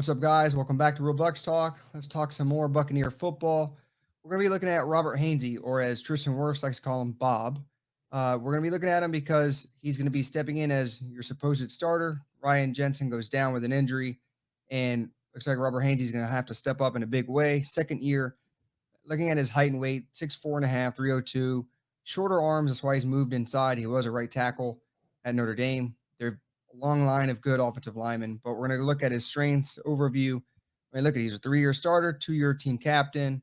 What's up, guys? Welcome back to Real Bucks Talk. Let's talk some more Buccaneer football. We're going to be looking at Robert Hainsey, or as Tristan Wirfs likes to call him, Bob. We're going to be looking at him because he's going to be stepping in as your supposed starter. Ryan Jensen goes down with an injury, and looks like Robert Hainsey's going to have to step up in a big way. Second year, looking at his height and weight, 6'4" and a half, 302, shorter arms. That's why he's moved inside. He was a right tackle at Notre Dame. They're a long line of good offensive linemen, but we're going to look at his strengths overview. I mean, look at he's a 3-year starter, 2-year team captain.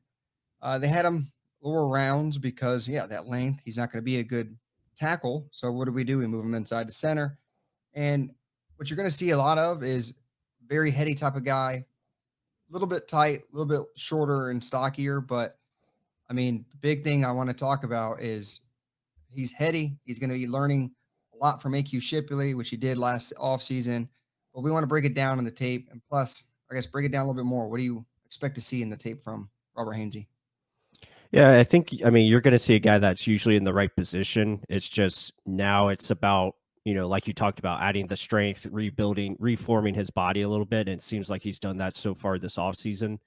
They had him lower rounds because, yeah, that length. He's not going to be a good tackle. So what do? We move him inside to center. And what you're going to see a lot of is very heady type of guy, a little bit tight, a little bit shorter and stockier. But I mean, the big thing I want to talk about is he's heady. He's going to be learning a lot from AQ Shipley, which he did last offseason. But we want to break it down on the tape. And plus, I guess break it down a little bit more. What do you expect to see in the tape from Robert Hainsey? Yeah, I mean, you're going to see a guy that's usually in the right position. It's just now it's about, like you talked about, adding the strength, rebuilding, reforming his body a little bit. And it seems like he's done that so far this offseason.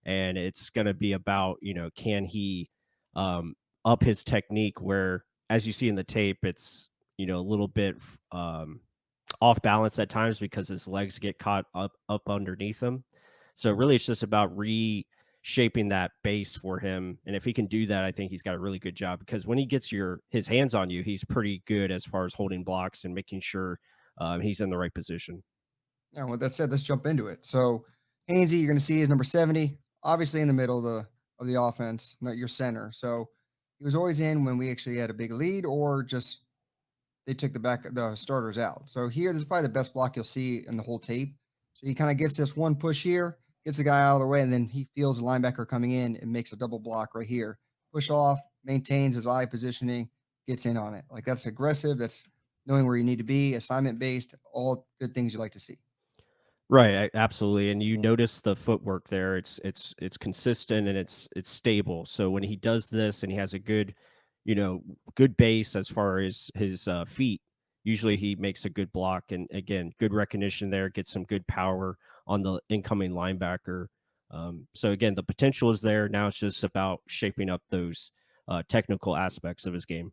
And it's going to be about, can he up his technique where, as you see in the tape, it's, a little bit off balance at times because his legs get caught up underneath him. So really it's just about shaping that base for him. And if he can do that, I think he's got a really good job because when he gets his hands on you, he's pretty good as far as holding blocks and making sure he's in the right position. Yeah, with that said, let's jump into it. So Hainsey, you're going to see is number 70, obviously in the middle of the offense, not your center. So he was always in when we actually had a big lead or just they took the starters out. So here, this is probably the best block you'll see in the whole tape. So he kind of gets this one push here, gets the guy out of the way, and then he feels the linebacker coming in and makes a double block right here. Push off, maintains his eye positioning, gets in on it. Like that's aggressive. That's knowing where you need to be, assignment based, all good things you like to see. Right, absolutely. And you notice the footwork there. It's consistent and it's stable. So when he does this and he has a you know, good base as far as his feet, usually he makes a good block. And again, good recognition there, gets some good power on the incoming linebacker. So again, the potential is there. Now it's just about shaping up those technical aspects of his game.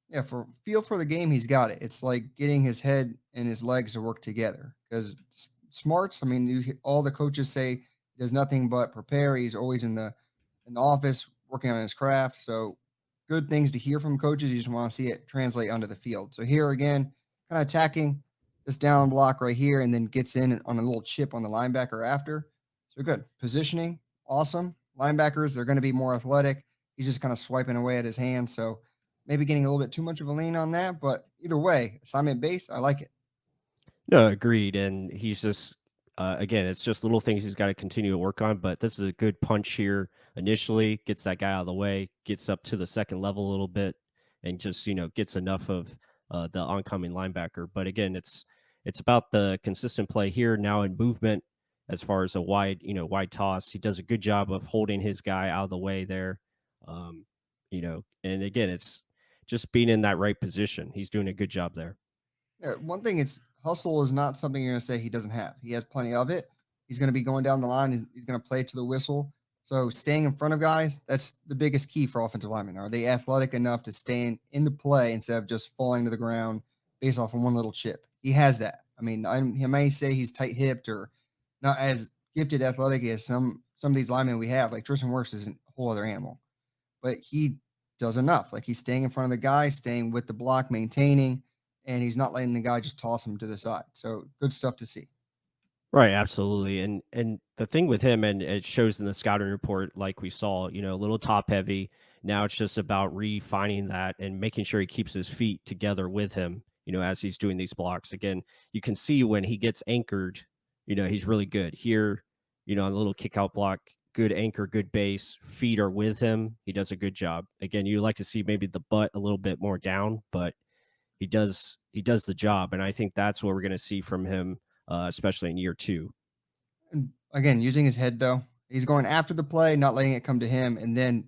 Yeah, for feel for the game, he's got it. It's like getting his head and his legs to work together. Because smarts, I mean, all the coaches say he does nothing but prepare. He's always in the office working on his craft. So good things to hear from coaches. You just want to see it translate onto the field. So here again, kind of attacking this down block right here, and then gets in on a little chip on the linebacker after. So good positioning, awesome. Linebackers, they're going to be more athletic. He's just kind of swiping away at his hand. So maybe getting a little bit too much of a lean on that, but either way, assignment based, I like it. No, agreed. And he's just, again, it's just little things he's got to continue to work on. But this is a good punch here initially, gets that guy out of the way, gets up to the second level a little bit, and just, gets enough of the oncoming linebacker. But again, it's about the consistent play here now in movement as far as a wide toss. He does a good job of holding his guy out of the way there. And again, it's just being in that right position. He's doing a good job there. Yeah, one thing is hustle is not something you're going to say he doesn't have. He has plenty of it. He's going to be going down the line. He's going to play to the whistle. So staying in front of guys, that's the biggest key for offensive linemen. Are they athletic enough to stay in the play instead of just falling to the ground based off of one little chip? He has that. I mean, he may say he's tight hipped or not as gifted athletic as some of these linemen we have. Like Tristan Wirfs is a whole other animal, but he does enough. Like he's staying in front of the guy, staying with the block, maintaining, and he's not letting the guy just toss him to the side. So good stuff to see. Right, absolutely. And the thing with him, and it shows in the scouting report, like we saw, a little top heavy. Now it's just about refining that and making sure he keeps his feet together with him, as he's doing these blocks. Again, you can see when he gets anchored, he's really good. Here, on the little kick out block, good anchor, good base, feet are with him. He does a good job. Again, you like to see maybe the butt a little bit more down, but he does the job. And I think that's what we're going to see from him, especially in year two. And again, using his head though, he's going after the play, not letting it come to him. And then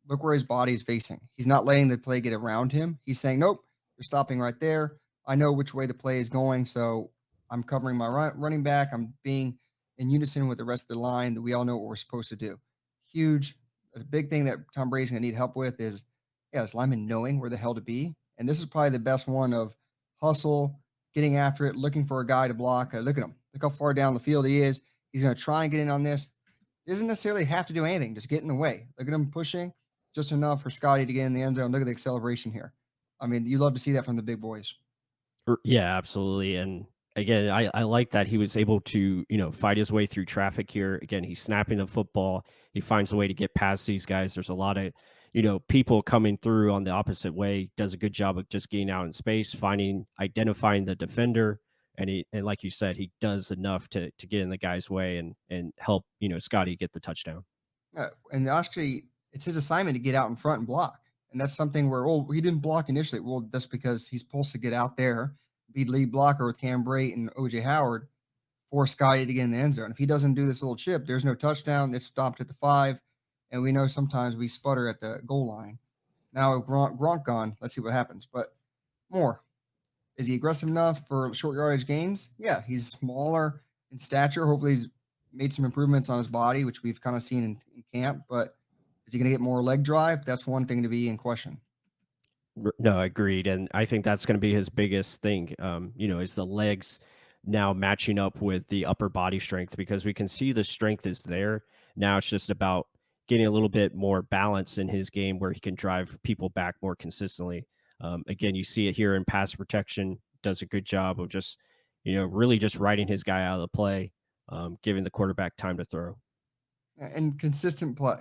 look where his body is facing. He's not letting the play get around him. He's saying, nope, you're stopping right there. I know which way the play is going. So I'm covering my running back. I'm being in unison with the rest of the line that we all know what we're supposed to do. Huge, a big thing that Tom Brady's going to need help with is, yeah, his lineman knowing where the hell to be. And this is probably the best one of hustle, getting after it, looking for a guy to block. Look at him. Look how far down the field he is. He's going to try and get in on this. He doesn't necessarily have to do anything. Just get in the way. Look at him pushing just enough for Scotty to get in the end zone. Look at the acceleration here. I mean, you love to see that from the big boys. Yeah, absolutely. And again, I like that he was able to, fight his way through traffic here. Again, he's snapping the football. He finds a way to get past these guys. There's a lot of, people coming through on the opposite way. Does a good job of just getting out in space, identifying the defender. And like you said, he does enough to get in the guy's way and help, Scotty get the touchdown. And actually, it's his assignment to get out in front and block. And that's something where, oh, he didn't block initially. Well, that's because he's supposed to get out there, be lead blocker with Cam Brate and OJ Howard, for Scotty to get in the end zone. If he doesn't do this little chip, there's no touchdown. It's stopped at the 5. And we know sometimes we sputter at the goal line. Now, Gronk gone. Let's see what happens. But more. Is he aggressive enough for short yardage gains? Yeah, he's smaller in stature. Hopefully, he's made some improvements on his body, which we've kind of seen in camp. But is he going to get more leg drive? That's one thing to be in question. No, agreed. And I think that's going to be his biggest thing, is the legs now matching up with the upper body strength because we can see the strength is there. Now it's just about getting a little bit more balance in his game where he can drive people back more consistently. Again, you see it here in pass protection, does a good job of just, really just riding his guy out of the play, giving the quarterback time to throw. And consistent play.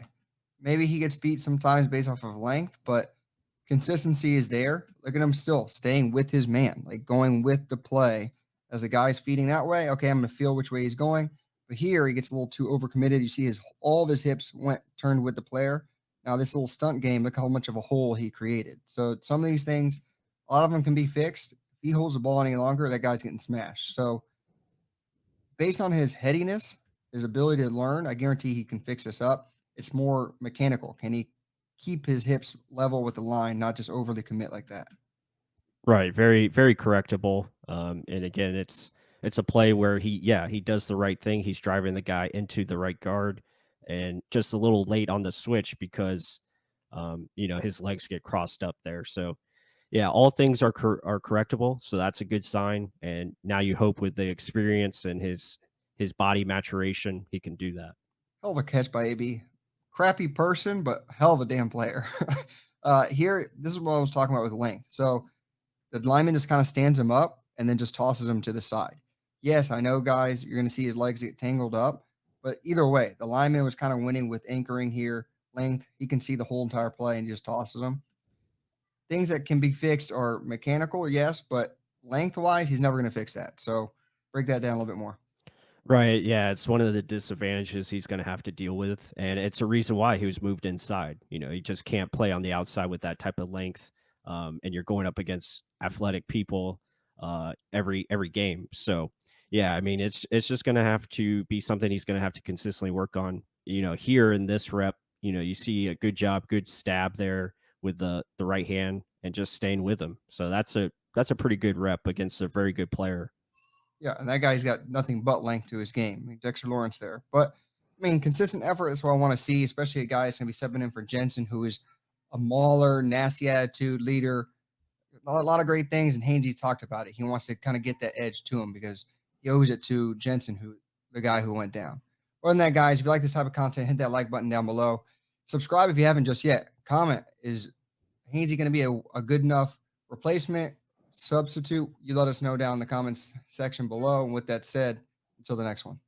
Maybe he gets beat sometimes based off of length, but consistency is there. Look at him still staying with his man, like going with the play as the guy's feeding that way. Okay, I'm going to feel which way he's going. But here he gets a little too overcommitted. You see all of his hips went turned with the player. Now this little stunt game, look how much of a hole he created. So some of these things, a lot of them can be fixed. If he holds the ball any longer, that guy's getting smashed. So based on his headiness, his ability to learn, I guarantee he can fix this up. It's more mechanical. Can he keep his hips level with the line, not just overly commit like that? Right, very, very correctable. And again, it's a play where he does the right thing. He's driving the guy into the right guard, and just a little late on the switch because, his legs get crossed up there. So, yeah, all things are correctable. So that's a good sign. And now you hope with the experience and his body maturation, he can do that. Hell of a catch by AB. Crappy person, but hell of a damn player. Here, this is what I was talking about with length. So the lineman just kind of stands him up and then just tosses him to the side. Yes, I know, guys, you're going to see his legs get tangled up, but either way, the lineman was kind of winning with anchoring here, length. He can see the whole entire play and just tosses him. Things that can be fixed are mechanical, yes, but lengthwise, he's never going to fix that. So break that down a little bit more. Right. Yeah. It's one of the disadvantages he's going to have to deal with. And it's a reason why he was moved inside. He just can't play on the outside with that type of length. And you're going up against athletic people every game. So, yeah, I mean, it's just going to have to be something he's going to have to consistently work on. Here in this rep, you see a good job, good stab there with the right hand and just staying with him. So that's a pretty good rep against a very good player. Yeah, and that guy's got nothing but length to his game. I mean, Dexter Lawrence there. But I mean, consistent effort is what I want to see, especially a guy that's going to be stepping in for Jensen, who is a mauler, nasty attitude leader. A lot of great things, and Hainsey talked about it. He wants to kind of get that edge to him because he owes it to Jensen, who the guy who went down. Other than that, guys, if you like this type of content, hit that like button down below. Subscribe if you haven't just yet. Comment, is Hainsey going to be a good enough replacement, substitute? You let us know down in the comments section below. And with that said, until the next one.